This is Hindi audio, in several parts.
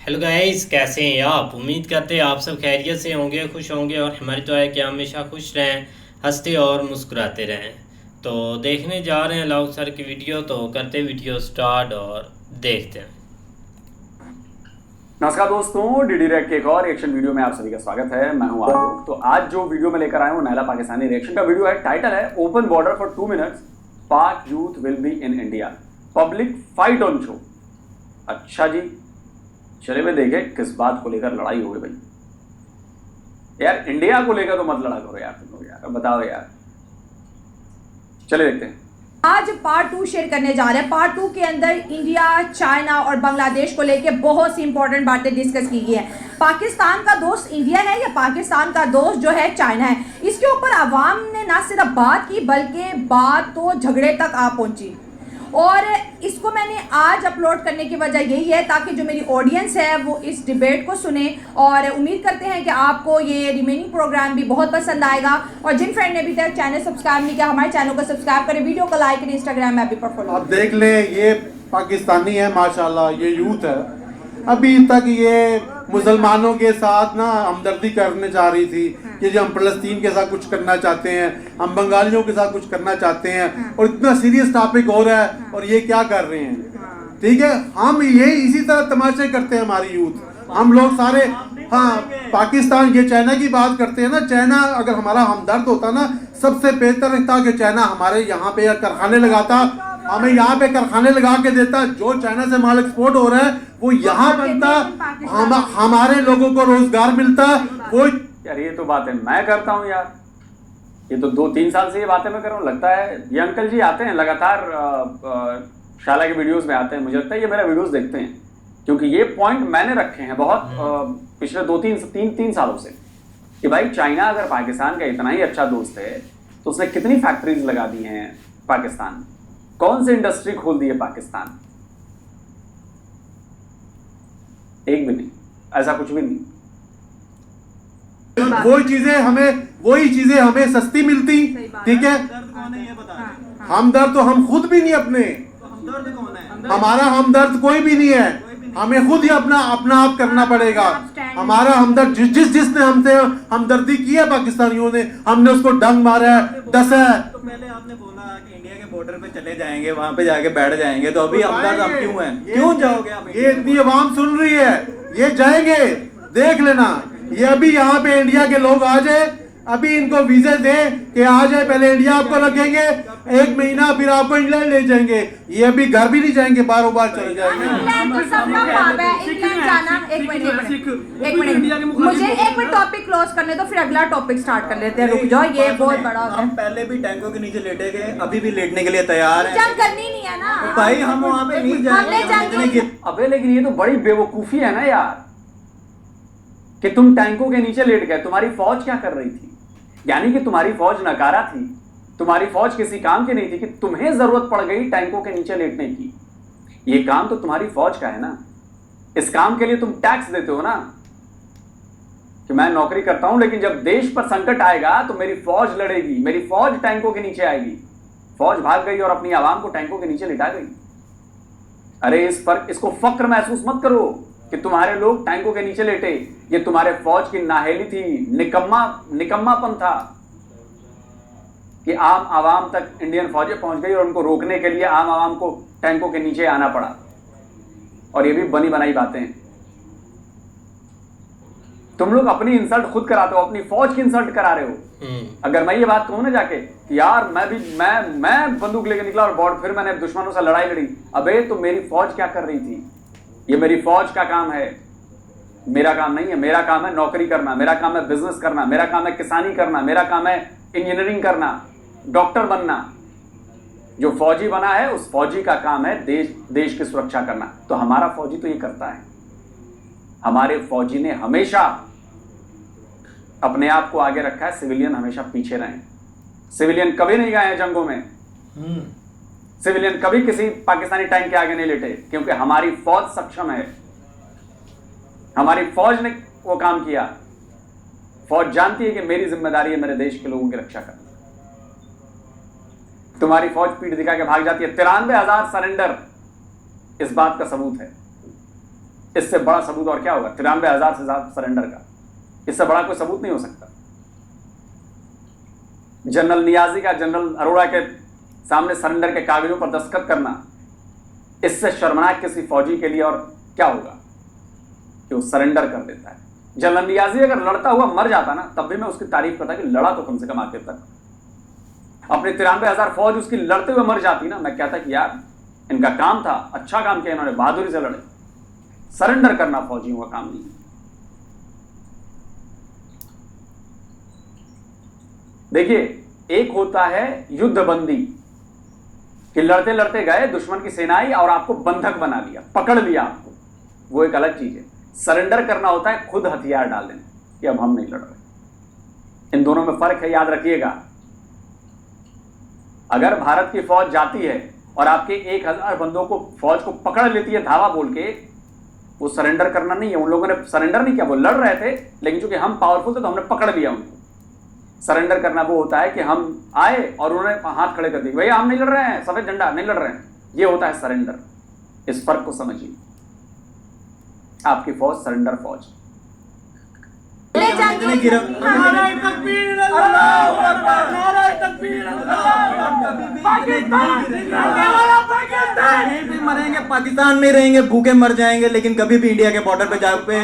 हेलो गाइस, कैसे हैं आप? उम्मीद करते हैं आप सब खैरियत से होंगे, खुश होंगे और हमारी दुआ है कि हमेशा खुश रहें, हंसते और मुस्कुराते रहें। तो देखने जा रहे हैं लाउड सर की वीडियो, तो करते वीडियो स्टार्ट और देखते हैं। नमस्कार दोस्तों, डीडी रैक के एक और रिएक्शन वीडियो में आप सभी का स्वागत है। मैं हूं आलोक। तो आज जो वीडियो मैं लेकर आया हूं नैला पाकिस्तानी रिएक्शन का वीडियो है। टाइटल है ओपन बॉर्डर फॉर 2 मिनट्स, पाक youth will be in India, public fight on show. अच्छा जी, चले हुए देखे किस बात को लेकर लड़ाई हो गई भाई। यार इंडिया को लेकर तो मत लड़ा करो यार, तुम लोग यार, बताओ यार। चले देखते हैं। आज पार्ट 2 शेयर करने जा रहे हैं। पार्ट 2 के अंदर इंडिया, चाइना और बांग्लादेश को लेके बहुत सी इंपॉर्टेंट बातें डिस्कस की गई है। पाकिस्तान का दोस्त इंडिया है या पाकिस्तान का दोस्त जो है चाइना है, इसके ऊपर आवाम ने ना सिर्फ बात की बल्कि बात तो झगड़े तक आ पहुंची। और इसको मैंने आज अपलोड करने की वजह यही है ताकि जो मेरी ऑडियंस है वो इस डिबेट को सुने, और उम्मीद करते हैं कि आपको ये रिमेनिंग प्रोग्राम भी बहुत पसंद आएगा। और जिन फ्रेंड ने अभी तक चैनल सब्सक्राइब नहीं किया, हमारे चैनल को सब्सक्राइब करें, वीडियो को लाइक करें, इंस्टाग्राम ऐप पर फॉलो। आप देख लें, ये पाकिस्तानी है माशाल्लाह, ये यूथ है। अभी तक ये मुसलमानों के साथ ना हमदर्दी करने जा रही थी कि जो हम फलस्तीन के साथ कुछ करना चाहते हैं, हम बंगालियों के साथ कुछ करना चाहते हैं, और इतना सीरियस टॉपिक हो रहा है और ये क्या कर रहे हैं। ठीक है, हम ये इसी तरह तमाशे करते हैं हमारी यूथ, हम लोग सारे। हाँ, पाकिस्तान, ये चाइना की बात करते हैं ना, चाइना अगर हमारा हमदर्द होता ना, सबसे बेहतर था कि चाइना हमारे यहाँ पे कारखाने लगाता, हमें यहाँ पे कारखाने लगा के देता। जो चाइना से माल एक्सपोर्ट हो रहा है वो यहाँ बनता, हमारे लोगों को रोजगार मिलता। कोई यार ये तो बातें मैं करता हूँ यार, ये तो 2-3 साल से ये बातें मैं कर रहा हूँ। लगता है ये अंकल जी आते हैं लगातार शाला के वीडियोस में आते हैं। मुझे लगता है ये मेरा वीडियोस देखते हैं, क्योंकि ये पॉइंट मैंने रखे हैं बहुत पिछले 2-3 सालों से कि भाई चाइना अगर पाकिस्तान का इतना ही अच्छा दोस्त है तो उसने कितनी फैक्ट्रीज लगा दी हैं पाकिस्तान, कौन सी इंडस्ट्री खोल दी है पाकिस्तान? एक भी नहीं, ऐसा कुछ भी नहीं। वही चीजें हमें सस्ती मिलती। ठीक है, हमदर्द तो हम खुद भी नहीं अपने, हमारा हमदर्द कोई भी नहीं है, हमें खुद ही अपना आप करना पड़ेगा। हमारा हमदर्द जिसने हमसे हमदर्दी की है पाकिस्तानियों ने, हमने उसको डंग मारा है, डसा है। तो पहले आपने बोला कि इंडिया के बॉर्डर पे चले जाएंगे, वहां पे जाके बैठ जाएंगे, तो अभी हमदर्द आप क्यों हैं? क्यों जाओगे आप? ये इतनी आवाम सुन रही है, ये जाएंगे, देख लेना। ये अभी यहाँ पे इंडिया के लोग आ जाए, अभी इनको वीजे दे कि आ जाए, पहले इंडिया आपको रखेंगे 1 महीना, फिर आपको इंग्लैंड ले जाएंगे। ये अभी घर भी नहीं जाएंगे, बारों बार चले जाएंगे। मुझे एक मिनट टॉपिक क्लोज करने दो, फिर अगला टॉपिक स्टार्ट कर लेते हैं। रुक जाओ, ये बहुत बड़ा हम पहले भी टैंकों के नीचे लेटे गए, अभी भी लेटने के लिए तैयार हैं। जंग करनी नहीं है ना भाई, हम वहाँ पे नहीं जाएंगे। अबे लेकिन ये तो बड़ी बेवकूफी है ना यार, कि तुम टैंकों के नीचे लेट गए। तुम्हारी फौज क्या कर रही थी? यानी कि तुम्हारी फौज नकारा थी, तुम्हारी फौज किसी काम की नहीं थी कि तुम्हें जरूरत पड़ गई टैंकों के नीचे लेटने की। ये काम तो तुम्हारी फौज का है ना, इस काम के लिए तुम टैक्स देते हो ना। कि मैं नौकरी करता हूं, लेकिन जब देश पर संकट आएगा तो मेरी फौज लड़ेगी, मेरी फौज टैंकों के नीचे आएगी। फौज भाग गई और अपनी आवाम को टैंकों के नीचे लिटा गई। अरे इसको फक्र महसूस मत करो कि तुम्हारे लोग टैंकों के नीचे लेटे। ये तुम्हारे फौज की नाहेली थी, निकम्मापन था कि आम आवाम तक इंडियन फौजें पहुंच गई और उनको रोकने के लिए आम आवाम को टैंकों के नीचे आना पड़ा। और ये भी बनी बनाई बातें। तुम लोग अपनी इंसल्ट खुद कराते हो, अपनी फौज की इंसल्ट करा रहे हो। अगर मैं ये बात कहूं ना जाके कि यार मैं बंदूक लेके निकला और बॉर्डर, फिर मैंने दुश्मनों से लड़ाई लड़ी, अबे तो मेरी फौज क्या कर रही थी? ये मेरी फौज का काम है, मेरा काम नहीं है। मेरा काम है नौकरी करना, मेरा काम है बिजनेस करना, मेरा काम है किसानी करना, मेरा काम है इंजीनियरिंग करना, डॉक्टर बनना। जो फौजी बना है उस फौजी का काम है देश की सुरक्षा करना। तो हमारा फौजी तो ये करता है। हमारे फौजी ने हमेशा अपने आप को आगे रखा है, सिविलियन हमेशा पीछे रहे। सिविलियन कभी नहीं गए हैं जंगों में, सिविलियन कभी किसी पाकिस्तानी टैंक के आगे नहीं लेटे, क्योंकि हमारी फौज सक्षम है। हमारी फौज ने वो काम किया। फौज जानती है कि मेरी जिम्मेदारी है मेरे देश के लोगों की रक्षा करना। तुम्हारी फौज पीठ दिखा के भाग जाती है। 93,000 सरेंडर इस बात का सबूत है। इससे बड़ा सबूत और क्या होगा? 93,000 से ज्यादा सरेंडर का, इससे बड़ा कोई सबूत नहीं हो सकता। जनरल नियाजी का जनरल अरोड़ा के सामने सरेंडर के कागजों पर दस्तखत करना, इससे शर्मनाक किसी फौजी के लिए और क्या होगा कि वो सरेंडर कर देता है। जनरल नियाजी अगर लड़ता हुआ मर जाता ना, तब भी मैं उसकी तारीफ करता कि लड़ा तो कम से कम आखिर तक। अपने 93,000 फौज उसकी लड़ते हुए मर जाती ना, मैं कहता कि यार इनका काम था, अच्छा काम किया इन्होंने, बहादुरी से लड़े। सरेंडर करना फौजियों का काम नहीं। देखिए, एक होता है युद्धबंदी कि लड़ते लड़ते गए, दुश्मन की सेना आई और आपको बंधक बना लिया, पकड़ लिया आपको, वो एक अलग चीज है। सरेंडर करना होता है खुद हथियार डाल देना कि अब हम नहीं लड़ रहे। इन दोनों में फर्क है, याद रखिएगा। अगर भारत की फौज जाती है और आपके 1,000 बंदों को, फौज को पकड़ लेती है धावा बोल के, वो सरेंडर करना नहीं है। उन लोगों ने सरेंडर नहीं किया, वो लड़ रहे थे, लेकिन चूंकि हम पावरफुल थे तो हमने पकड़ लिया उनको। सरेंडर करना वो होता है कि हम आए और उन्होंने हाथ खड़े कर दिए, भैया हम नहीं लड़ रहे हैं, सफेद झंडा नहीं लड़ रहे हैं। ये होता है सरेंडर। इस फर्क को समझिए। आपकी फौज सरेंडर फौज। मरेंगे, पाकिस्तान में रहेंगे, भूखे मर जाएंगे, लेकिन कभी भी इंडिया के बॉर्डर पे जाके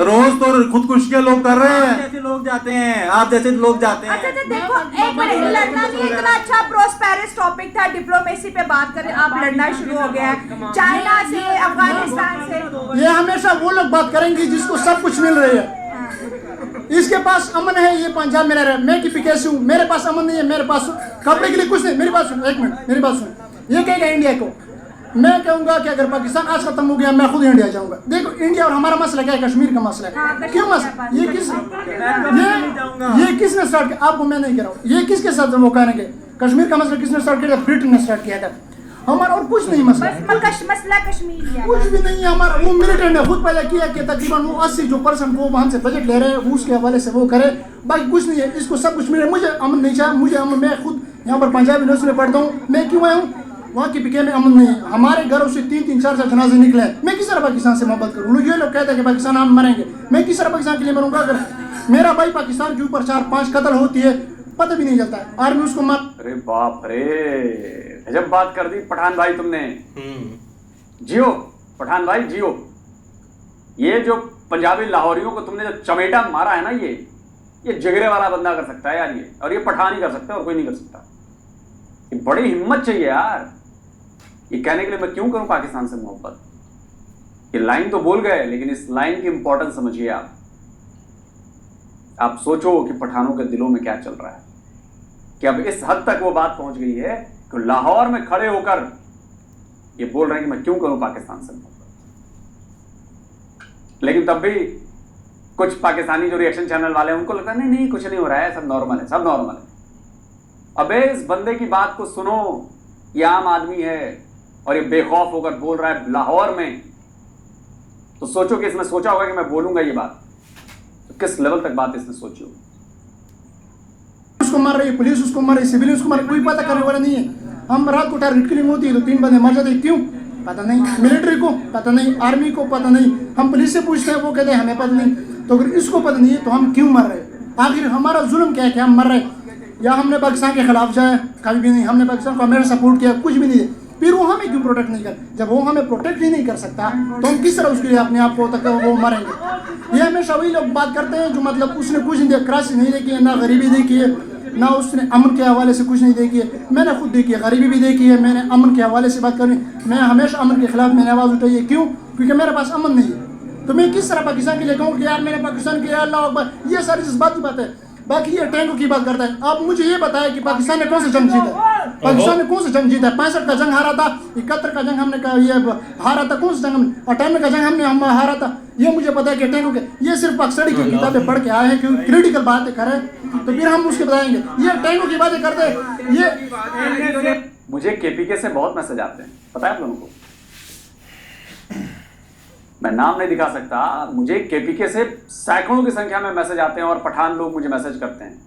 रोज तो खुदकुशियां लोग कर रहे हैं। जैसे लोग जाते हैं, आप जैसे लोग जाते हैं। अच्छा देखो, एक मिनट, लड़ना भी इतना अच्छा प्रोस्पेरस टॉपिक था, डिप्लोमेसी पे बात करें, आप लड़ना शुरू हो गया है चाइना से, अफगानिस्तान से। ये हमेशा वो लोग बात करेंगे जिसको सब कुछ मिल रही है। इसके पास अमन है, ये पंजाब में रह रहा है, मैं कैसे हूँ, मेरे पास अमन नहीं है, मेरे पास कपड़े के लिए कुछ नहीं। मेरी बात सुन, एक मिनट मेरी बात सुन। ये कहेगा इंडिया को, मैं कहूंगा कि अगर पाकिस्तान आज खत्म हो गया मैं खुद इंडिया जाऊंगा। देखो, इंडिया और हमारा मसला क्या है? कश्मीर का मसला है। क्यों मसला? ये किसने स्टार्ट किया? आपको मैं नहीं कह रहा हूँ, ये किसके साथ वो करेंगे? कश्मीर का मसला किसने स्टार्ट किया? ब्रिटेन ने स्टार्ट किया था। हमारा और कुछ नहीं मसला, मसला कश्मीर कुछ भी नहीं है हमारा। वो मिलिट्री ने खुद पैदा किया कि तकरीबन वो 80% वो वहाँ से बजट ले रहे हैं, उसके हवाले से वो करे, बाकी कुछ नहीं है। इसको सब कुछ मिले। मुझे अमन नहीं चाहिए, मुझे अमन, मैं खुद यहाँ पर पंजाब यूनिवर्सिटी में पढ़ता हूँ, मैं क्यों आया हूँ? वहाँ की पीके में अमन नहीं है। हमारे घरों से 3-3, 4-4 जनाजे निकले। मैं किस तरह पाकिस्तान से मोहब्बत करूँ? ये लोग कहते हैं कि पाकिस्तान हम मरेंगे, मैं किस तरह पाकिस्तान के लिए मरूंगा? अगर मेरा भाई पाकिस्तान के ऊपर 4-5 कत्ल होती है, पता भी नहीं चलता है, आर्मी उसको मार। अरे बाप रे, गजब बात कर दी पठान भाई तुमने। जियो पठान भाई, जियो। ये जो पंजाबी लाहौरियों को तुमने जो चमेटा मारा है ना, ये जिगरे वाला बंदा कर सकता है यार ये, और ये पठान ही कर सकता है और कोई नहीं कर सकता। ये बड़ी हिम्मत चाहिए यार, ये कहने के लिए मैं क्यों करूं पाकिस्तान से मोहब्बत। ये लाइन तो बोल गए, लेकिन इस लाइन की इंपॉर्टेंस समझिए आप सोचो कि पठानों के दिलों में क्या चल रहा है, कि अब इस हद तक वो बात पहुंच गई है कि लाहौर में खड़े होकर ये बोल रहे हैं कि मैं क्यों करूं पाकिस्तान से मोहब्बत। लेकिन तब भी कुछ पाकिस्तानी जो रिएक्शन चैनल वाले हैं उनको लगता है नहीं कुछ नहीं हो रहा है, सब नॉर्मल है, सब नॉर्मल है। अबे इस बंदे की बात को सुनो, ये आम आदमी है और ये बेखौफ होकर बोल रहा है लाहौर में, तो सोचो कि इसने सोचा होगा कि मैं बोलूंगा ये बात, तो किस लेवल तक बात इसने सोची होगी। उसको मार रही है पुलिस, उसको मार रही है सिविलियन, उसको मार रही, कोई पता करने वाला नहीं है। हम रात को टारगेट किलिंग होती है तो 3 बंदे मर जाते हैं, क्यों पता नहीं। मिलिट्री को पता नहीं, आर्मी को पता नहीं, हम पुलिस से पूछते हैं, वो कहते हैं हमें पता नहीं। तो अगर इसको पता नहीं है तो हम क्यों मर रहे हैं? आखिर हमारा जुल्म क्या है कि हम मर रहे हैं? या हमने पाकिस्तान के खिलाफ जाए? कभी भी नहीं। हमने पाकिस्तान को हमेशा सपोर्ट किया, कुछ भी नहीं है। फिर वो हमें क्यों प्रोटेक्ट नहीं कर? जब वो हमें प्रोटेक्ट ही नहीं कर सकता तो हम किस तरह उसके लिए अपने आप को तक वो मरेंगे? ये हमेशा वही लोग बात करते हैं जो मतलब उसने कुछ नहीं दिया, क्राइसिस नहीं देखी है, ना गरीबी देखी है, ना उसने अमन के हवाले से कुछ नहीं देखी है। मैंने खुद देखी है, गरीबी भी देखी है, मैंने अमन के हवाले से बात करनी। मैं हमेशा अमन के खिलाफ मैंने आवाज़ उठाई है, क्यों? क्योंकि मेरे पास अमन नहीं है। तो मैं किस तरह पाकिस्तान के लिए कहूँ कि यार मैंने पाकिस्तान के, अल्लाह अकबर, ये सारी जज्बात की बात है। बाकी ये टैंकों की बात करता है। आप मुझे ये बताया कि पाकिस्तान ने कौन सा जंग जीता? पाकिस्तान ने कौन सा जंग जीता? 65 का जंग हारा था, 71 का जंग हमने ये हारा था, कौन सा जंग? 98 का जंग हम हारा था। ये मुझे पता है कि टैंकों के, ये सिर्फ पाकिस्तानी की किताबें पढ़ के आए हैं, क्योंकि क्रिटिकल बातें करें तो फिर हम उसके बताएंगे। ये टैंकों की बातें करते हैं। ये मुझे केपीके से बहुत मैसेज आते हैं, पता है आप लोगों को, मैं नाम नहीं दिखा सकता, मुझे केपीके से सैकड़ों की संख्या में मैसेज आते हैं और पठान लोग मुझे मैसेज करते हैं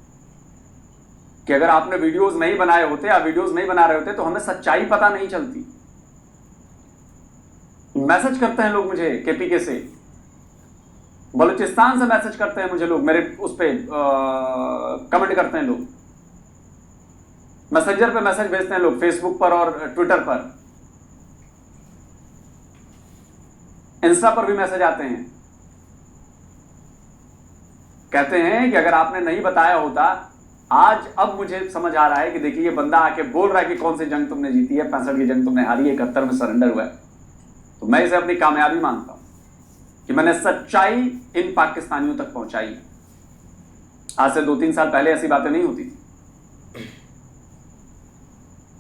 कि अगर आपने वीडियोस नहीं बनाए होते या वीडियोस नहीं बना रहे होते तो हमें सच्चाई पता नहीं चलती। मैसेज करते हैं लोग मुझे केपीके से, बलूचिस्तान से मैसेज करते हैं मुझे लोग, मेरे उस पे कमेंट करते हैं लोग, मैसेंजर पे मैसेज भेजते हैं लोग, फेसबुक पर और ट्विटर पर, इंस्टा पर भी मैसेज आते हैं। कहते हैं कि अगर आपने नहीं बताया होता, आज अब मुझे समझ आ रहा है कि देखिए ये बंदा आके बोल रहा है कि कौन सी जंग तुमने जीती है, 65 की जंग तुमने हारी है, 71 में सरेंडर हुआ है। तो मैं इसे अपनी कामयाबी मानता हूं कि मैंने सच्चाई इन पाकिस्तानियों तक पहुंचाई। आज से 2-3 साल पहले ऐसी बातें नहीं होती थी,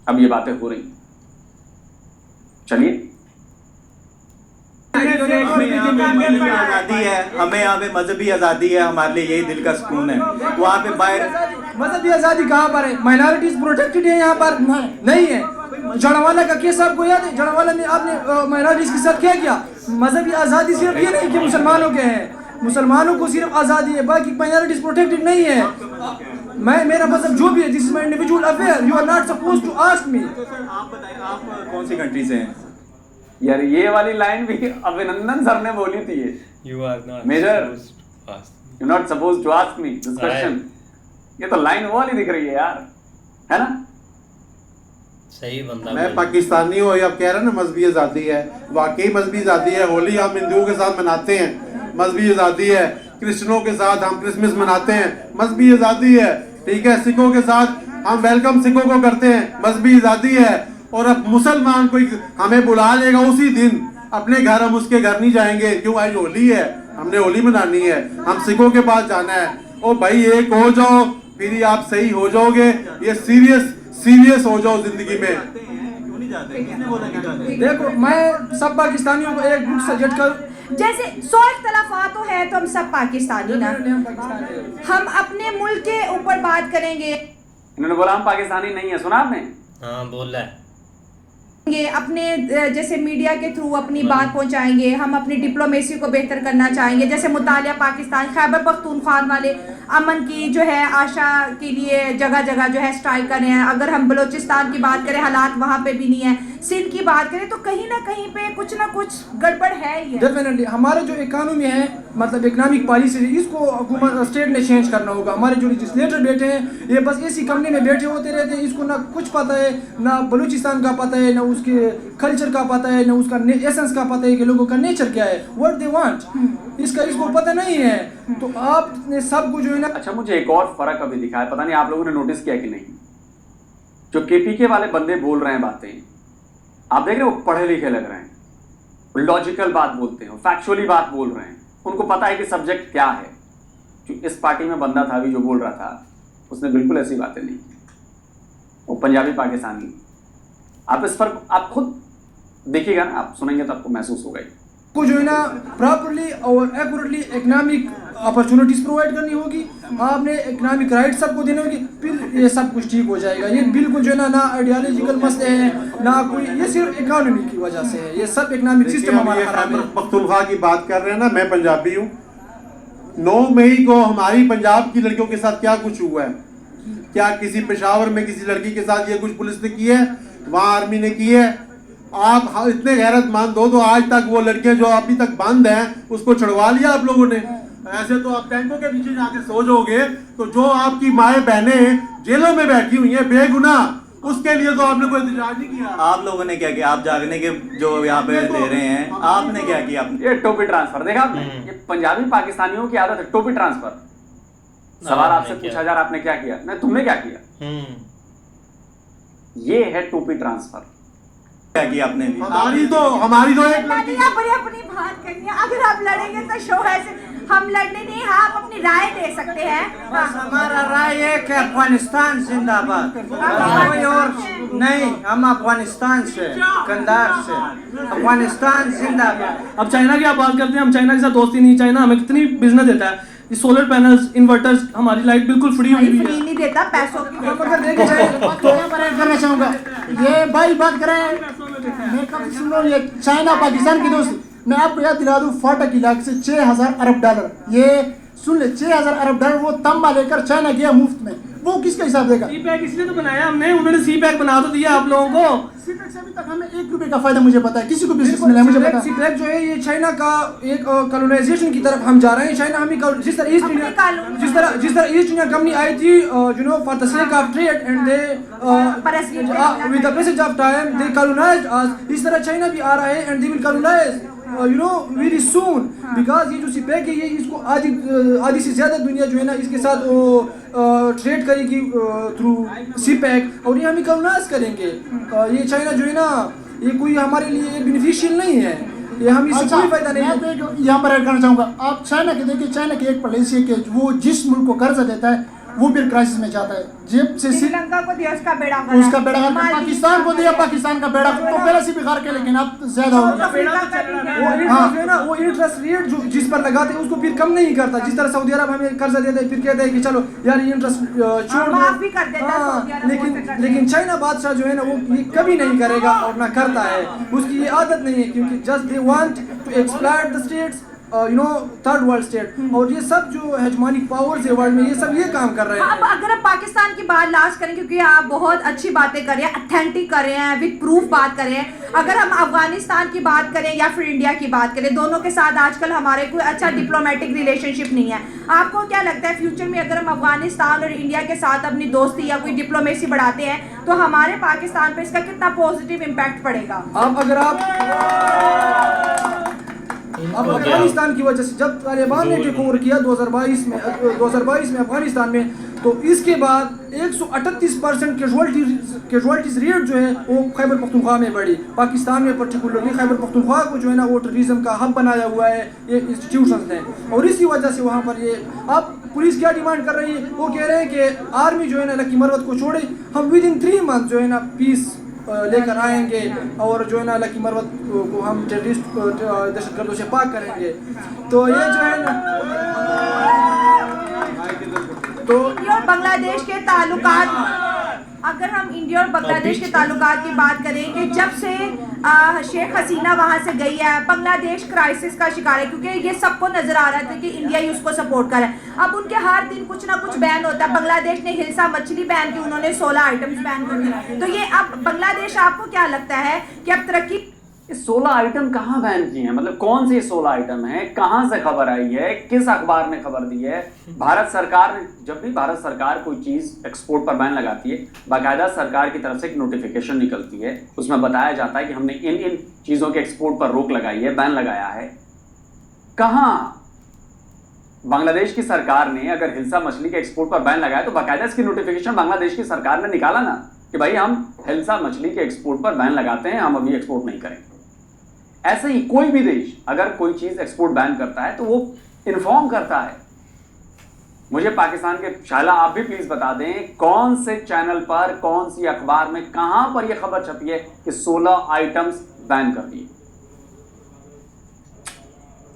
अब ये बातें हो रही। चलिए, आजादी है, हमें यहाँ पे मजहबी आजादी है, हमारे लिए यही दिल का सुकून है। वहाँ पे बाहर मजहबी आजादी कहाँ पर है? माइनॉरिटीज प्रोटेक्टेड है यहाँ पर? नहीं है। जड़वाला का केस आपको याद है? जड़वाला में आपने माइनॉरिटीज के साथ क्या किया? मजहबी आजादी सिर्फ ये नहीं कि मुसलमानों के हैं, मुसलमानों को सिर्फ आजादी है, बाकी माइनॉरिटीज प्रोटेक्टेड नहीं है। मैं, मेरा मजहब जो भी है, this is my individual affair, you are not supposed to ask me. आप बताइए, आप कौन सी कंट्री से हैं? यार ये वाली लाइन भी अभिनंदन सर ने बोली थी। You are not major, supposed to ask. You not suppose to ask me this question. ये तो लाइन वो वाली दिख रही है यार, है ना? सही बंदा। मैं पाकिस्तानी हूँ, अब कह रहे हैं ना मजहबी आज़ादी है, वाकई मजहबी आज़ादी है। होली हम हिंदुओं के साथ मनाते हैं, मजहबी आज़ादी है। क्रिश्चियनों के साथ हम क्रिसमस मनाते हैं, मजहबी आज़ादी है। ठीक है, सिखों के साथ हम वेलकम सिखों को करते हैं, मजहबी आज़ादी है। और अब मुसलमान कोई हमें बुला लेगा उसी दिन अपने घर, हम उसके घर नहीं जाएंगे, क्यों? आज होली है, हमने होली मनानी है, हम सिखों के पास जाना है। ओ भाई एक हो जाओ, फिर ही आप सही हो जाओगे। ये सीरियस हो जाओ जिंदगी में। क्यों नहीं जाते? किसने बोला नहीं जाते? देखो, मैं सब पाकिस्तानियों को एक बुक सजेस्ट करूं, जैसे 100 इख्तलाफात तो है, तो हम सब पाकिस्तानी ना, हम अपने मुल्क के ऊपर बात करेंगे। इन्होंने बोला हम पाकिस्तानी नहीं है, सुना आपने? हाँ बोल रहा है। अपने जैसे मीडिया के थ्रू अपनी बात पहुंचाएंगे, हम अपनी डिप्लोमेसी को बेहतर करना चाहेंगे। जैसे मुतालिया पाकिस्तान, खैबर पख्तूनख्वा वाले अमन की जो है आशा के लिए जगह जगह जो है स्ट्राइक कर रहे हैं। अगर हम बलूचिस्तान की बात करें, हालात वहाँ पे भी नहीं है। सिंध की बात करें तो कहीं ना कहीं पे कुछ ना कुछ गड़बड़ है ही है। डेफिनेटली हमारा जो इकोनॉमी है, मतलब इकोनॉमिक पॉलिसी, इसको हुकूमत स्टेट ने चेंज करना होगा। हमारे जो लेजिस्लेटर बैठे हैं, ये बस इसी कमरे में बैठे होते रहते हैं, इसको ना कुछ पता है, ना बलूचिस्तान का पता है, ना उसके कल्चर का पता है, ना उसका एसेंस का पता है कि लोगों का नेचर क्या है, व्हाट दे वांट, इसको पता नहीं है। तो आपने सबको जो है ना। अच्छा, मुझे एक और फर्क अभी दिखा है, पता नहीं आप लोगों ने नोटिस किया कि नहीं। जो केपीके वाले बंदे बोल रहे हैं बातें, आप देख रहे हो, पढ़े लिखे लग रहे हैं, लॉजिकल बात बोलते हैं, फैक्चुअली बात बोल रहे हैं, उनको पता है कि सब्जेक्ट क्या है। जो इस पार्टी में बंदा था अभी जो बोल रहा था, उसने बिल्कुल ऐसी बातें नहीं की, वो पंजाबी पाकिस्तानी। आप इस फर्क आप खुद देखिएगा ना, आप सुनेंगे तो आपको महसूस होगा को जो है ना प्रॉपर्ली और एक्यूरेटली इकोनॉमिक अपॉर्चुनिटीज प्रोवाइड करनी होगी, आपने इकोनॉमिक राइट सबको देने होगी, फिर ये सब कुछ ठीक हो जाएगा। ये बिल्कुल जो है ना आइडियोलॉजिकल मसले हैं, ना कोई, ये सिर्फ इकोनॉमी की वजह से है। ये सब इकोनॉमिक सिस्टम हमारा खराब है। पख्तूनख्वा की बात कर रहे हैं ना, मैं पंजाबी हूँ। 9 मई को हमारी पंजाब की लड़कियों के साथ क्या कुछ हुआ है? क्या किसी पेशावर में किसी लड़की के साथ ये कुछ पुलिस ने की है, वहाँ आर्मी ने की है? आप इतने गैरतमंद हो तो आज तक वो लड़कियां जो अभी तक बंद हैं उसको छुड़वा लिया आप लोगों ने। ऐसे तो आप टैंकों के पीछे जाके सो जाओगे, तो जो आपकी माएँ बहनें जेलों में बैठी हुई हैं बेगुनाह, उसके लिए तो आपने कोई इंतजार नहीं किया। आप लोगों ने क्या किया? आप जागने के जो यहाँ पे दे रहे हैं, आपने क्या किया? ये टोपी ट्रांसफर देखा आपने? ये पंजाबी पाकिस्तानियों की आदत है, टोपी ट्रांसफर। सवाल आपसे पूछा जा रहा, आपने क्या किया? नहीं, तुमने क्या किया? ये है टोपी ट्रांसफर। क्या किया आपने? हमारी तो एक लड़की अपनी बात करनी है। अगर आप लड़ेंगे तो शो है, हम लड़ने नहीं, आप अपनी राय दे सकते हैं। बस हमारा राय एक है, अफगानिस्तान जिंदाबाद, कोई और नहीं। हम अफगानिस्तान से, कंधार से, अफगानिस्तान जिंदाबाद। अब चाइना की आप बात करते हैं, हम चाइना के साथ दोस्ती नहीं। चाइना हमें कितनी बिजनेस देता है, सोलर पैनल्स, इन्वर्टर्स, हमारी लाइट बिल्कुल फ्री हुई है। फ्री नहीं देता, पैसों की करना चाहूँगा। ये भाई बात करें, मैं कब सुन रहा हूँ ये चाइना पाकिस्तान की दोस्ती। मैं आपको याद दिला दूँ, फाटक इलाके से 6000 अरब डॉलर, ये सुन ले, 6000 अरब डॉलर वो तंबा लेकर चाइना गया मुफ्त में। वो किसका हिसाब देगा? सी पैक इसलिए तो बनाया हमने, उन्होंने सी पैक बना तो दिया आप लोगों को। सी पैक से अभी तक हमें 1 रुपए का फायदा मुझे पता है, किसी को बिजनेस मिला है मुझे पता है। सी पैक जो है ये चाइना का एक कॉलोनाइजेशन की तरफ हम जा रहे हैं। चाइना हमें जिस तरह East India East India company आई थी for the sake of trade and they with the passage of time they colonized us, इस तरह चाइना भी आ रहा है and they will colonize very soon, because ये जो सीपैक है ये इसको आधी से ज़्यादा दुनिया जो है ना इसके साथ वो ट्रेड करेगी थ्रू सीपैक, और ये हम कॉलोनाइज करेंगे। ये चाइना जो है ना ये कोई हमारे लिए बेनिफिशियल नहीं है, ये हम इससे कोई फायदा नहीं है। मैं तो यहाँ पर ऐड करना चाहूँगा, आप चाइना के देखिए, चाइना की एक पॉलिसी है कि वो जिस मुल्क को कर्जा देता है वो फिर क्राइसिस में जाता है, जेब से श्रीलंका को दिया उसका बेड़ा उसका बेड़ा गर्क, पाकिस्तान को दिया पाकिस्तान का बेड़ा, तो पहले से बिगाड़ के, लेकिन अब ज्यादा हो गया। वो इंटरेस्ट रेट जो जिस पर लगाते हैं उसको फिर कम नहीं करता, जिस तरह सऊदी अरब हमें कर्जा देता है फिर कहता है कि चलो यार ये इंटरेस्ट छोड़ माफ भी कर देता है सऊदी अरब, लेकिन चाइना बादशाह जो है ना वो ये कभी नहीं करेगा और ना करता है, उसकी ये आदत नहीं है, क्योंकि just they want to exploit the states third world state, और ये सब जो हेजमोनिक पावर्स है वर्ल्ड में ये सब ये काम कर रहे हैं। अब अगर आप पाकिस्तान की बात लास्ट करें, क्योंकि आप बहुत अच्छी बातें कर रहे हैं, ऑथेंटिक कर रहे हैं, विद प्रूफ बात कर रहे हैं, अगर हम अफगानिस्तान की बात करें या फिर इंडिया की बात करें, दोनों के साथ आजकल हमारे कोई अच्छा डिप्लोमेटिक रिलेशनशिप नहीं है, आपको क्या लगता है फ्यूचर में अगर हम अफगानिस्तान और इंडिया के साथ अपनी दोस्ती या कोई डिप्लोमेसी बढ़ाते हैं तो हमारे पाकिस्तान पे इसका कितना पॉजिटिव इम्पैक्ट पड़ेगा? अब अफगानिस्तान की वजह से जब तालिबान ने टेक ओवर किया 2022 में अफगानिस्तान में, तो इसके बाद 138% कैजुअलिटीज रेट जो है वो खैबर पख्तूनख्वा में बढ़ी। पाकिस्तान में पर्टिकुलरली खैबर पख्तूनख्वा को जो है ना वो टूरिज्म का हब बनाया हुआ है ये इंस्टीट्यूशंस ने, और इसी वजह से वहाँ पर ये अब पुलिस क्या डिमांड कर रही है, वो कह रहे हैं कि आर्मी जो है ना लकी मरवत को छोड़े, हम विद इन 3 मंथ जो है ना पीस लेकर आएंगे और जो है ना लकी मरवत को हम टेररिस्ट दहशतगर्दों से पाक करेंगे। तो ये जो है ना तो इंडिया और बांग्लादेश के ताल्लुकात, अगर हम इंडिया और बांग्लादेश के ताल्लुकात की बात करें कि जब से शेख हसीना वहां से गई है बांग्लादेश क्राइसिस का शिकार है, क्योंकि ये सबको नजर आ रहा था कि इंडिया ही उसको सपोर्ट कर रहा है। अब उनके हर दिन कुछ ना कुछ बैन होता है, बांग्लादेश ने हिल्सा मछली बैन की, उन्होंने 16 आइटम्स बैन कर दिए, तो ये अब बांग्लादेश, आपको क्या लगता है कि अब तरक्की 16 आइटम कहाँ बैन किए हैं? मतलब कौन से 16 आइटम हैं? कहाँ से खबर आई है? किस अखबार ने खबर दी है? भारत सरकार, जब भी भारत सरकार कोई चीज एक्सपोर्ट पर बैन लगाती है, बाकायदा सरकार की तरफ से एक नोटिफिकेशन निकलती है, उसमें बताया जाता है कि हमने इन इन चीजों के एक्सपोर्ट पर रोक लगाई है, बैन लगाया है। कहाँ? बांग्लादेश की सरकार ने अगर हिल्सा मछली के एक्सपोर्ट पर बैन लगाया तो बाकायदा इसकी नोटिफिकेशन बांग्लादेश की सरकार ने निकाला ना कि भाई हम हिल्सा मछली के एक्सपोर्ट पर बैन लगाते हैं, हम अभी एक्सपोर्ट नहीं करेंगे। ऐसे ही कोई भी देश अगर कोई चीज एक्सपोर्ट बैन करता है तो वो इन्फॉर्म करता है। मुझे पाकिस्तान के शाला आप भी प्लीज बता दें कौन से चैनल पर, कौन सी अखबार में, कहां पर यह खबर छपी है कि 16 आइटम्स बैन कर दिए।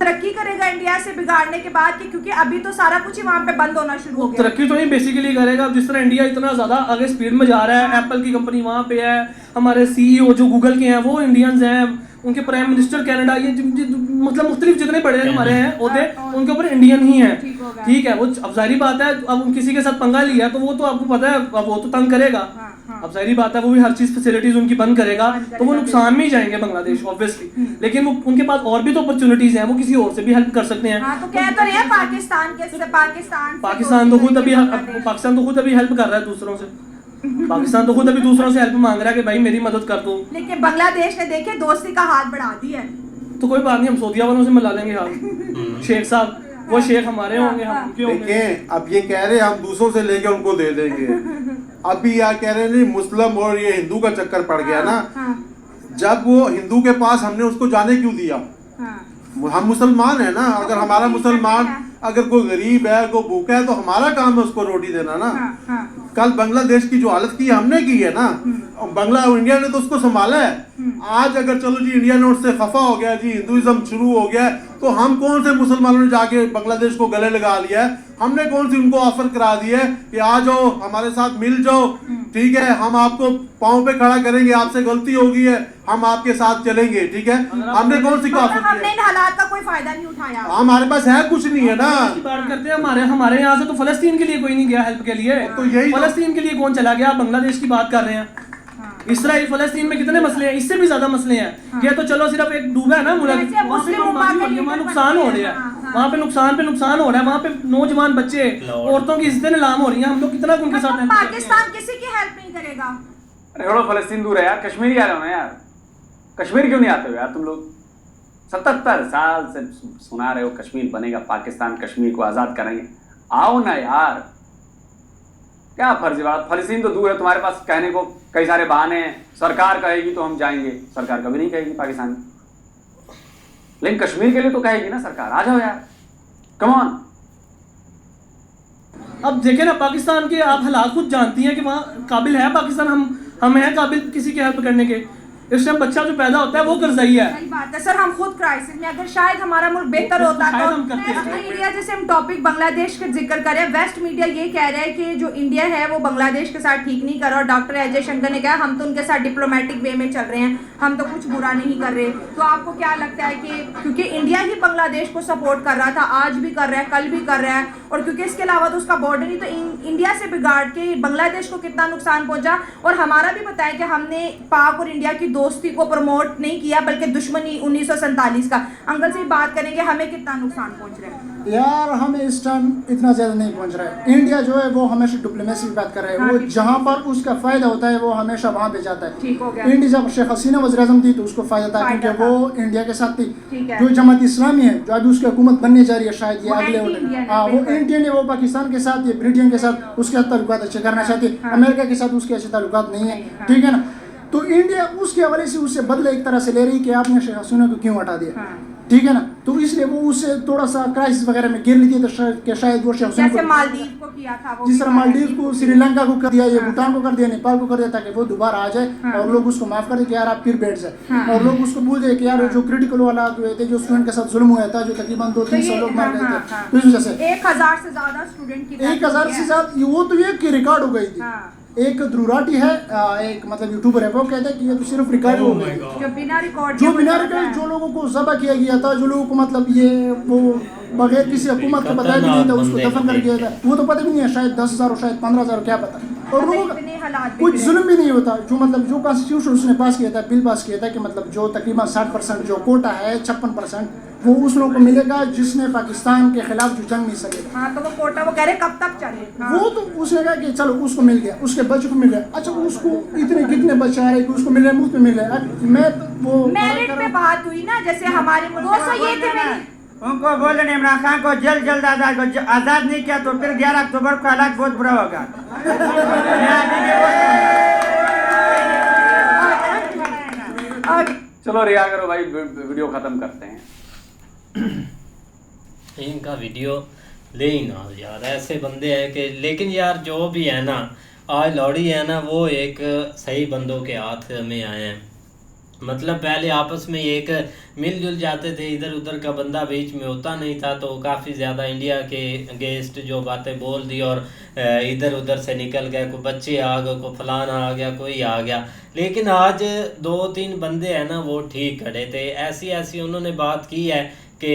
तरक्की करेगा इंडिया से बिगाड़ने के बाद कि क्योंकि अभी तो सारा कुछ ही वहां पे बंद होना शुरू हो गया। तरक्की तो नहीं बेसिकली करेगा, जिस तरह इंडिया इतना ज्यादा आगे स्पीड में जा रहा है, एप्पल की कंपनी वहां पे है, हमारे सीईओ जो गूगल के हैं वो इंडियंस हैं, उनके प्राइम मिनिस्टर कनाडा, ये मतलब मुख्तलिफ जितने बड़े हमारे हैं होते उनके ऊपर इंडियन ही हैं, ठीक है। वो अब जाहिर बात है, अब किसी के साथ पंगा लिया तो वो तो आपको पता है अब वो तो तंग करेगा, अब जाहिर बात है वो भी हर चीज फैसिलिटीज उनकी बंद करेगा तो वो नुकसान में ही जाएंगे बांग्लादेश ऑब्वियसली, लेकिन वो उनके पास और भी तो अपॉर्चुनिटीज हैं, वो किसी और से भी हेल्प कर सकते हैं। तो कह तो रहे हैं पाकिस्तान तो खुद अभी हेल्प कर रहा है दूसरों से, पाकिस्तान तो खुद अभी दूसरों से हेल्प मांग रहा है कि भाई मेरी मदद कर दो, लेकिन बांग्लादेश ने देखे दोस्ती का हाथ बढ़ा दिया है। तो कोई बात नहीं, हम सऊदिया वालों से मिला लेंगे हाथ, शेख साहब वो शेख हमारे होंगे, हम उनके होंगे। देखें अब ये कह रहे हैं हम दूसरों से लेके उनको दे देंगे, अभी यार कह रहे नहीं मुस्लिम और ये हिंदू का चक्कर पड़ गया ना, जब वो हिंदू के पास हमने उसको जाने क्यों दिया? हम मुसलमान है ना, अगर हमारा मुसलमान अगर कोई गरीब है, कोई भूखा है तो हमारा काम है उसको रोटी देना ना। कल बांग्लादेश की जो हालत की हमने की है ना, बंगला इंडिया ने तो उसको संभाला है। आज अगर चलो जी इंडिया नोट से खफा हो गया जी, हिंदुइज्म शुरू हो गया, तो हम कौन से मुसलमानों ने जाके बांग्लादेश को गले लगा लिया है? हमने कौन सी उनको ऑफर करा दी है कि आ जाओ हमारे साथ मिल जाओ, ठीक है, हम आपको पाँव पे खड़ा करेंगे, आपसे गलती हो गई है, हम आपके साथ चलेंगे, ठीक है? हमने कौन सी ऑफर की हमने है? इन हालात का कोई फायदा नहीं उठाया। हमारे पास है कुछ नहीं है ना। बात करते हैं हमारे यहाँ से तो फलस्तीन के लिए कोई नहीं गया हेल्प के लिए, तो यही तो- फलस्तीन के लिए कौन चला गया? आप बांग्लादेश की बात कर रहे हैं। इसराइल फलस्तीन में कितने मसले हैं, इससे भी ज्यादा मसले हैं। ये तो चलो सिर्फ एक डूबा है ना मुल्क, वहाँ नुकसान हो रहा है, वहाँ पे नुकसान हो रहा है, वहाँ पे नौजवान बच्चे औरतों की इज्जतें नीलाम हो रही हैं। हम लोग कितना उनके साथ help करते हैं। पाकिस्तान किसी की हेल्प नहीं करेगा। अरे छोड़ो, फलस्तीन दूर है यार, कश्मीर ही आ रहे हो ना यार। कश्मीर क्यों नहीं आते हो यार तुम लोग? 77 साल से सुना रहे हो कश्मीर बनेगा, पाकिस्तान कश्मीर को आजाद करेंगे। आओ ना यार, क्या फर्जी बात। फलस्तीन तो दूर है, तुम्हारे पास कहने को कई सारे बहाने हैं। सरकार कहेगी तो हम जाएंगे, सरकार कभी नहीं कहेगी पाकिस्तान, लेकिन कश्मीर के लिए तो कहेगी ना सरकार। आ जाओ यार, कम ऑन। अब देखें ना पाकिस्तान के आप हालात खुद जानती हैं कि वहाँ काबिल है पाकिस्तान, हम हैं काबिल किसी की हेल्प करने के? इस टाइम बच्चा जो पैदा होता है वो कर्जई है। सही बात है सर, हम खुद क्राइसिस में, अगर शायद हमारा मुल्क बेहतर होता शायद हम तो करते वेस्ट मीडिया, जैसे हम टॉपिक बांग्लादेश का जिक्र करें, वेस्ट मीडिया ये कह रहा है कि जो इंडिया है वो बांग्लादेश के साथ ठीक नहीं कर रहा, और डॉक्टर अजय शंकर ने कहा हम तो उनके साथ डिप्लोमेटिक वे में चल रहे हैं, हम तो कुछ बुरा नहीं कर रहे। तो आपको क्या लगता है कि क्योंकि इंडिया ही बांग्लादेश को सपोर्ट कर रहा था, आज भी कर रहा है, कल भी कर रहा है, और क्योंकि इसके अलावा तो उसका बॉर्डर ही तो इंडिया से बिगाड़ के बांग्लादेश को कितना नुकसान पहुंचा। और हमारा भी पता है कि हमने पाक और इंडिया की दोस्ती को प्रमोट नहीं किया, बल्कि दुश्मनी 1947 का। अंकल से बात करेंगे, हमें कितना नुकसान पहुंच रहा है? यार हमें इस टाइम इतना ज़्यादा नहीं पहुंच रहा है। इंडिया जो है वो हमेशा डिप्लोमेसी की बात कर रहा है। वो जहाँ पर उसका फ़ायदा होता है वो हमेशा वहाँ पे जाता है। ठीक हो गया। इंडिया जब शेख हसीना वज़ीर-ए-आज़म थी तो उसको फ़ायदा था क्योंकि वो इंडिया के साथ थी। ठीक है। जो जमात इस्लामी है जो अभी उसकी हुकूमत बनने जा रही है, शायद ये वो अगले एंटी-इंडियन है, हाँ वो बिल्कुल। इंडियन है, वो पाकिस्तान के साथ या ब्रिटेन के साथ उसके ताल्लुकात अच्छे करना चाहती है। अमेरिका के साथ उसके अच्छे ताल्लुकात नहीं है, ठीक है ना? तो इंडिया उसके हवाले से उससे बदले एक तरह से ले रही कि आपने शेख हसीना को क्यों हटा दिया, ठीक है ना? तो इसलिए वो उससे थोड़ा सा क्राइसिस वगैरह में गिर लेती है, तो शायद वो शेख हसीना जैसे को, मालदीव को किया था वो, जिस तरह मालदीव को, श्रीलंका को कर दिया, ये भूटान को कर दिया, नेपाल को कर दिया, ताकि वो दोबारा आ जाए और लोग उसको माफ कर दे कि यार आप फिर बैठ जाए, और लोग उसको भूल जाए कि यार जो क्रिटिकल वाला हुए थे, जो स्टूडेंट के साथ जुल्म हुआ था, जो तकरीबन 200-300 लोग मर गए थे, तो इस वजह से 1000 से ज्यादा स्टूडेंट की 1000 से ज्यादा वो तो ये रिकॉर्ड हो गई थी। एक ध्रुराटी है, एक मतलब यूट्यूबर है, वो कहता है कि ये तो सिर्फ रिकॉर्ड हो गई, जो बिना रिकॉर्ड जो लोगों को ज़बह किया गया था, जो लोगों को मतलब ये वो बगैर किसी हुकूमत के बताया भी नहीं था, उसको दफन कर दिया था, वो तो पता भी नहीं है, शायद 10,000 और शायद 15,000, क्या पता। और लोगों का कुछ जुल्म भी नहीं होता। जो मतलब जो कॉन्स्टिट्यूशन उसने पास किया था, बिल पास किया था कि मतलब जो तकरीबन 60% जो कोटा है, 56% वो उस लोगों को मिलेगा जिसने पाकिस्तान के खिलाफ जो जंग नहीं सके। हाँ, तो वो कोटा वो कह रहे कब तक चले। वो तो उसने कहा कि चलो उसको मिल गया, उसके बच्चों को मिल गया। अच्छा उसको इतने कितने बच्चे आ रहे कि उसको मिल रहा है, मुफ्त में मिल रहा है। मैं तो वो मेरिट पे बात हुई ना, जैसे हमारे 200 ये थे मेरी। उनको बोले इमरान खान को जल्द आजाद नहीं किया तो फिर 11 अक्टूबर को हालात बहुत बुरा होगा। चलो रिया करो भाई, वीडियो खत्म करते हैं। इनका वीडियो ले ही ना यार, ऐसे बंदे हैं कि, लेकिन यार जो भी है ना, आज लौड़ी है ना, वो एक सही बंदों के हाथ में आए हैं। मतलब पहले आपस में एक मिलजुल जाते थे, इधर उधर का बंदा बीच में होता नहीं था, तो काफ़ी ज़्यादा इंडिया के अगेंस्ट जो बातें बोल दी और इधर उधर से निकल गए, कोई बच्चे आ गए, कोई फलाना आ गया, कोई आ गया। लेकिन आज 2-3 बंदे हैं ना, वो ठीक खड़े थे। ऐसी उन्होंने बात की है कि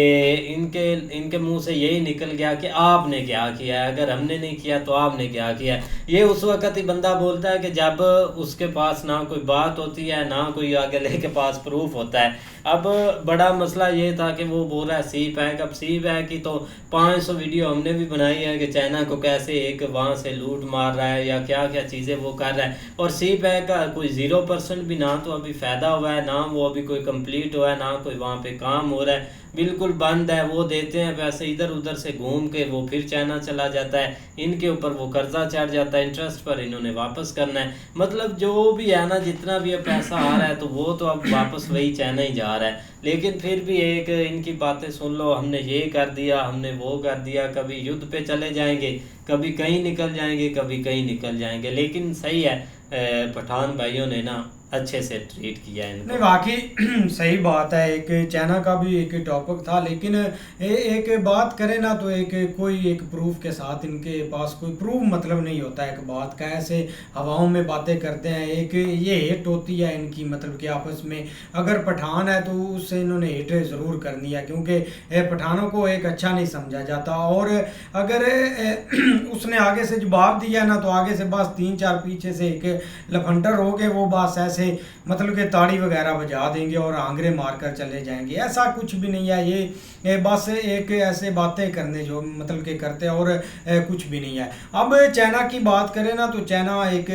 इनके मुंह से यही निकल गया कि आपने क्या किया है, अगर हमने नहीं किया तो आपने क्या किया है। ये उस वक्त ही बंदा बोलता है कि जब उसके पास ना कोई बात होती है, ना कोई आगे लेके पास प्रूफ होता है। अब बड़ा मसला ये था कि वो बोल रहा है सी पैक। अब सी पैक की तो 500 वीडियो हमने भी बनाई है कि चाइना को कैसे एक वहाँ से लूट मार रहा है या क्या क्या चीज़ें वो कर रहा है। और सी पैक का कोई 0% भी ना तो अभी फ़ायदा हुआ है, ना वो अभी कोई कंप्लीट हुआ है, ना कोई वहाँ पे काम हो रहा है, बिल्कुल बंद है। वो देते हैं पैसे, इधर उधर से घूम के वो फिर चाइना चला जाता है, इनके ऊपर वो कर्जा चढ़ जाता है, इंटरेस्ट पर इन्होंने वापस करना है। मतलब जो भी है ना, जितना भी पैसा आ रहा है तो वो तो अब वापस वही चाइना ही जा रहा है। लेकिन फिर भी एक इनकी बातें सुन लो, हमने ये कर दिया, हमने वो कर दिया, कभी युद्ध पे चले जाएंगे, कभी कहीं निकल जाएंगे, कभी कहीं निकल जाएंगे। लेकिन सही है, पठान भाइयों ने ना अच्छे से ट्रीट किया है इनको। नहीं वाकई सही बात है। एक चाइना का भी एक टॉपिक था, लेकिन एक बात करें ना तो एक प्रूफ के साथ इनके पास कोई प्रूफ मतलब नहीं होता है एक बात का। ऐसे हवाओं में बातें करते हैं, एक ये हेट होती है इनकी, मतलब कि आपस में अगर पठान है तो उससे इन्होंने हेट ज़रूर करनी है, क्योंकि पठानों को एक अच्छा नहीं समझा जाता। और अगर उसने आगे से जवाब दिया ना तो आगे से बस 3-4 पीछे से एक लफंडर हो के वो बस ऐसे मतलब कि ताड़ी वगैरह बजा देंगे और आंगरे मारकर चले जाएंगे। ऐसा कुछ भी नहीं है, ये बस एक ऐसे बातें करने जो मतलब कि करते हैं और कुछ भी नहीं है। अब चाइना की बात करें ना तो चाइना एक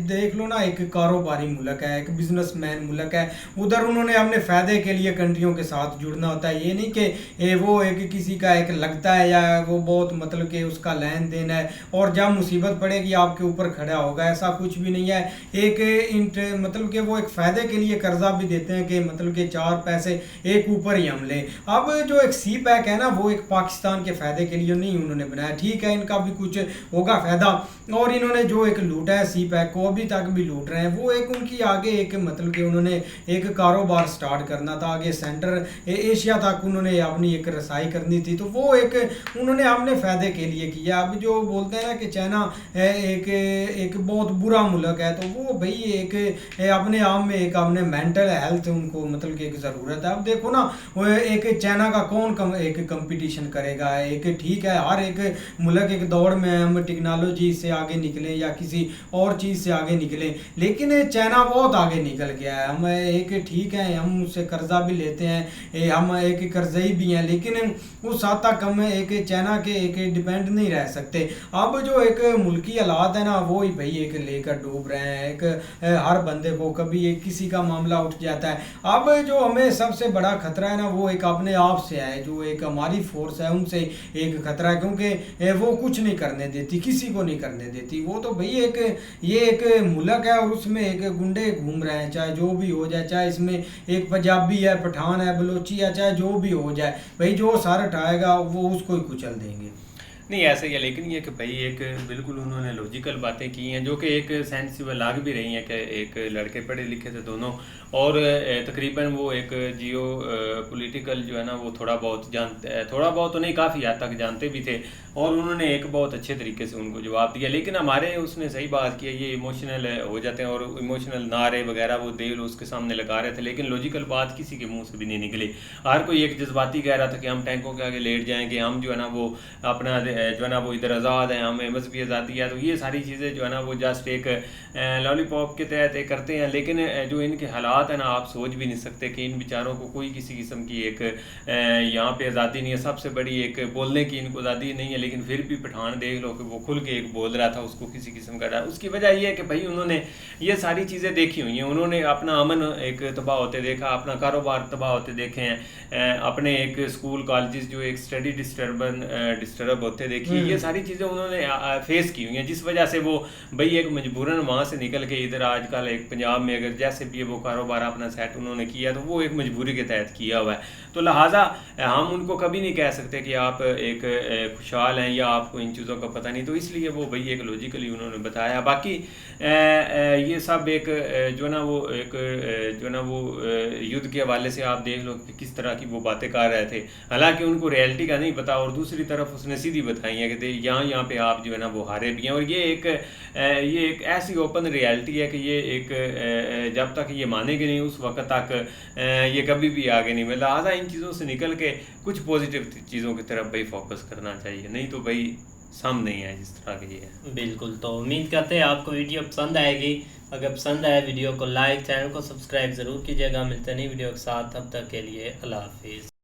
देख लो ना, एक कारोबारी मुल्क है, एक बिजनेसमैन मुल्क है। उधर उन्होंने अपने फ़ायदे के लिए कंट्रियों के साथ जुड़ना होता है। ये नहीं कि वो एक किसी का एक लगता है या वो बहुत मतलब कि उसका लेन देन है और जब मुसीबत पड़ेगी आपके ऊपर खड़ा होगा, ऐसा कुछ भी नहीं है। एक मतलब कि वो एक फ़ायदे के लिए कर्जा भी देते हैं कि मतलब कि 4 पैसे एक ऊपर ही हम लें। अब जो एक सी पैक है ना वो एक पाकिस्तान के फ़ायदे के लिए नहीं उन्होंने बनाया। ठीक है, इनका भी कुछ होगा फ़ायदा, और इन्होंने जो एक लूटा है सी पैक को, अभी तक भी लूट रहे हैं। वो एक उनकी आगे एक मतलब कि उन्होंने एक कारोबार स्टार्ट करना था, आगे सेंटर एशिया तक उन्होंने अपनी एक रसाई करनी थी, तो वो एक उन्होंने अपने फ़ायदे के लिए किया। अब जो बोलते हैं ना कि चाइना एक बहुत बुरा मुल्क है, तो वो भाई एक अपने आप में एक अपने मेंटल हेल्थ उनको मतलब कि एक ज़रूरत है। अब देखो ना, वो एक चाइना का कौन एक कंपटीशन करेगा। एक ठीक है, हर एक मुल्क एक दौड़ में हम टेक्नोलॉजी से आगे निकले या किसी और चीज़ से आगे निकले, लेकिन चाइना बहुत आगे निकल गया है। हम एक ठीक है, हम उससे कर्जा भी लेते हैं, हम एक कर्जई भी हैं, लेकिन उस हद तक हम एक चाइना के एक डिपेंड नहीं रह सकते। अब जो एक मुल्की हालात है ना वो ही भाई एक लेकर डूब रहे हैं। एक हर बंदे को कभी एक किसी का मामला उठ जाता है। अब जो हमें सबसे बड़ा खतरा है ना वो एक अपने आप से है, जो एक हमारी फोर्स है उनसे एक खतरा है, क्योंकि वो कुछ नहीं करने देती, किसी को नहीं करने देती। वो तो भाई ये एक मुल्क है और उसमें एक गुंडे घूम रहे हैं, चाहे जो भी हो जाए, चाहे इसमें एक पंजाबी है, पठान है, बलोची है, चाहे जो भी हो जाए, भाई जो सर उठाएगा वो उसको ही कुचल देंगे। नहीं ऐसे ही है, लेकिन ये कि भाई एक बिल्कुल उन्होंने लॉजिकल बातें की हैं जो कि एक सेंसिबल लाग भी रही हैं कि एक लड़के पढ़े लिखे थे दोनों, और तकरीबन वो एक जियो पॉलिटिकल जो है ना वो थोड़ा बहुत जानते, थोड़ा बहुत तो नहीं काफ़ी हद तक जानते भी थे, और उन्होंने एक बहुत अच्छे तरीके से उनको जवाब दिया। लेकिन हमारे उसने सही बात की है, ये इमोशनल हो जाते हैं और इमोशनल नारे वगैरह वो देल उसके सामने लगा रहे थे, लेकिन लॉजिकल बात किसी के मुंह से भी नहीं निकली। हर कोई एक जज्बाती कह रहा था कि हम टैंकों के आगे लेट जाएंगे, हम जो है ना वो अपना जो है ना वो इधर आज़ाद हैं, हमें मजहबी आज़ादी है। तो ये सारी चीज़ें जो है ना वो जस्ट एक लॉलीपॉप के तहत करते हैं, लेकिन जो इनके हालात है ना आप सोच भी नहीं सकते कि इन बेचारों को कोई किसी किस्म की एक यहाँ पे आज़ादी नहीं है। सबसे बड़ी एक बोलने की इनको आज़ादी नहीं है, लेकिन फिर भी पठान देख लो कि वो खुल के एक बोल रहा था, उसको किसी किस्म का डर। उसकी वजह ये है कि भाई उन्होंने ये सारी चीज़ें देखी हुई हैं, उन्होंने अपना अमन एक तबाह होते देखा, अपना कारोबार तबाह होते देखे हैं, अपने एक स्कूल कॉलेजेस जो एक स्टडी डिस्टर्ब होते देखी, ये सारी चीज़ें उन्होंने फेस की हुई हैं, जिस वजह से वो भाई एक मजबूरन वहाँ से निकल के इधर आजकल एक पंजाब में अगर जैसे भी वो कारोबार अपना सेट उन्होंने किया तो वो एक मजबूरी के तहत किया हुआ है। तो लिहाजा हम उनको कभी नहीं कह सकते कि आप एक खुशहाल हैं या आपको इन चीज़ों का पता नहीं, तो इसलिए वो भाई एक लॉजिकली उन्होंने बताया। बाकी ये सब एक जो ना वो एक जो ना वो युद्ध के हवाले से आप देख लो कि किस तरह की वो बातें कर रहे थे, हालांकि उनको रियलिटी का नहीं पता, और दूसरी तरफ उसने सीधी बताई है कि यहाँ पे आप जो है ना वो हारे भी हैं। और ये एक ऐसी ओपन रियलिटी है कि ये एक जब तक ये मानेंगे नहीं उस वक्त तक ये कभी भी आगे नहीं मिला। लिहाजा इन चीज़ों से निकल के कुछ पॉजिटिव चीज़ों की तरफ भाई फोकस करना चाहिए, नहीं तो भाई सामने ही है जिस तरह की ये है। बिल्कुल, तो उम्मीद करते हैं आपको वीडियो पसंद आएगी। अगर पसंद आए वीडियो को लाइक, चैनल को सब्सक्राइब ज़रूर कीजिएगा। मिलते नहीं वीडियो के साथ, तब तक के लिए अल्लाह हाफिज़।